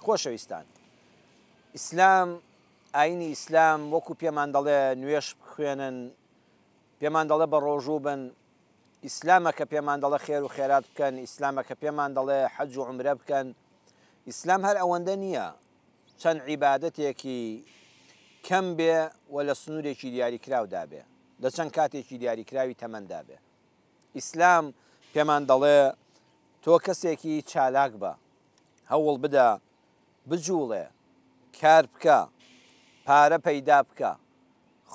خۆشەویستان ئیسلام ئاینی ئیسلام وەکو پێمان دەڵێ نوێش بخوێنن پێمان دەڵێ بە ڕۆژوو بن ئیسلامە کە پێمان دەڵێ خێر و خێرات بکەن ئیسلامە کە پێمان دەڵێ حەج و عومرە بکەن ئیسلام هەر ئەوەندە نییە چەند عیبادەتێکی کەم بێ و لە سنوورێکی دیاریکراودا بێ لە چەند کاتێکی دیاریکراوی تەمەندا بێ ئیسلام پێمان دەڵێ تۆ کەسێکی چالاک بە هەوڵ بدە بجوڵێ کار بکە پارە پەیدا بکە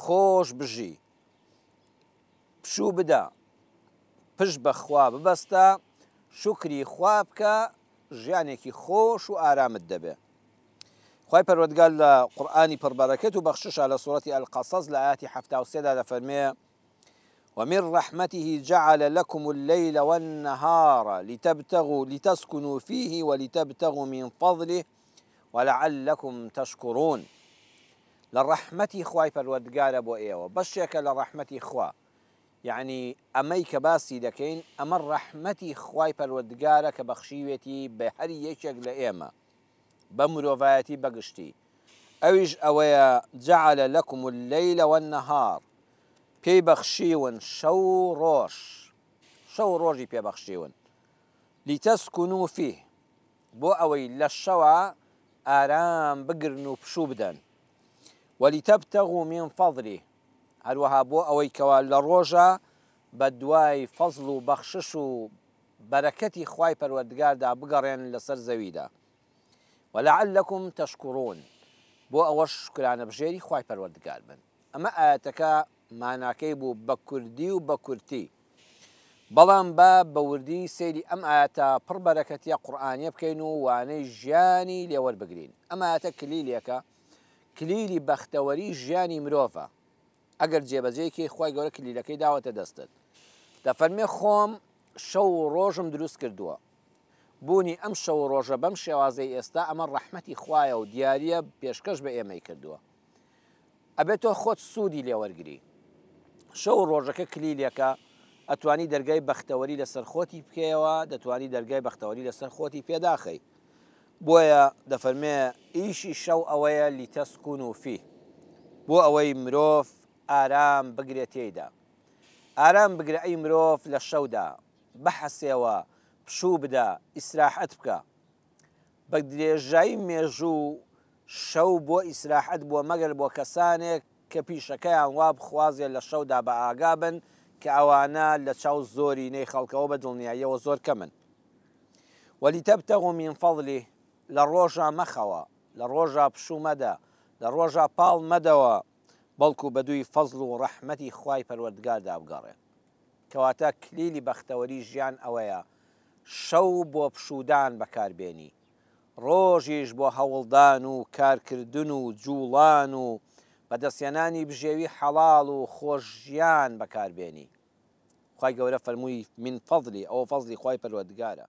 خۆش بژی پشوو بدە پشت بەخوا ببەستە شوکری خوا بکە ژیانێکی خۆش و ئارامت دەبێ خوای پەروەردگار لە قورئانی پڕبەرەکەت و بەخششە لە سوورەتی ئەلقەسەس لە ئاەتی 73 دەفەرمێ ومن رحمته جعل لكم الليل والنهار لتسكنوا فيه ولتبتغوا من فضله ولعلكم تشكرون لرحمتي خواي پەروەردگارە بۆ ئێوە بەشێکە لە ڕەحمەتی خوا یعنی ئەمەی کە باسی دەکەین ئەمە ڕەحمەتی خوای پەروەردگارە کە بەخشیوێتی بە هەر یەکێک لە ئێمە بە مرۆڤایەتی بەگشتی ئەویش ئەوەیە جعل لكم الليل والنهار پێی بەخشیون شەو ڕۆژی پێبەخشیون لتسكنوا فيه بۆ ئەوەی لە شەوە ئارام بگرن و پشوو بدەن ولتبتغوا من فضله هەروەها بۆ ئەوەی کەوا لە ڕۆژە بە دوای فەزڵ و بەخشش و بەرەکەتی خوای پەروەردگاردا بگەڕێن لەسەر زەویدا ولعلكم تشكرون بۆ ئەوەش شکرانە بژێری خوای پەروەردگار بن ئەمە ئاەتەکە ماناکەی بوو بە کوردی و بە کورتی بەڵام بە وردی سەیری ئەم ئاەتە پڕ بەرەکەتیە قورئانیە بکەین و وانەی ژیانی لێوەربگرین ئەم ئاەتە کلیلێکە کلیلی بەختەوەری ژیانی مرۆڤە ئەگەر جێبەجێیەکی خوای گەورە کلیلەکەی داوەتە دەستت دەفەرمێ خۆم شەو و ڕۆژم دروست کردووە بوونی ئەم شەو و ڕۆژە بەم شێوازەی ئێستا ئەمە ڕەحمەتی خوایە و دیارە پێشکەش بە ئێمەی کردووە ئەبێت تۆ خۆت سوودی لێوەرگری شەو و ڕۆژەکە کلیلێکە ئەتوانی دەرگای بەختەوەری لەسەر خۆتی بکەیەوە دەتوانی دەرگای بەختەوەری لەسەر خۆتی پێداخەی بۆیە دەفەرمێ ئیشی شەو ئەوەیە لتسكنوا فيه بۆ ئەوەی مرۆڤ ئارام بگرێت تێیدا ئارام بگرە ئەی مرۆڤ لە شەودا بەحەسێەوە پشوو بدە ئیسراحەت بکە بە درێژایی مێژوو شەو بۆ ئیسراحەت بووە مەگەر بۆ کەسانێک کە پیشەکەیان وا بخوازێ لە شەودا بە ئاگا بن کە ئەوانە لە چاو زۆرینەی خەڵکەوە بە دڵنیاییەوە زۆر کەمن ولتبتغوا من فضله لە ڕۆژە مەخەوە لە ڕۆژە پشوو مەدە لە ڕۆژە پاڵ مەدەوە بەڵکو بەدووی فەزڵ و ڕەحمەتی خوای پەروەردگاردا بگەڕێ کەواتە کلیلی بەختەوەری ژیان ئەوەیە شەو بۆ پشودان بەکاربێنی ڕۆژیش بۆ هەوڵدان و کارکردن و جوڵان و بەدەستێنانی بژێوی حەڵاڵ و خۆشیان بەکاربێنی خوای گەورە فەرمووی من فەضلی ئەوە فەزلی خوای پەروەردگارە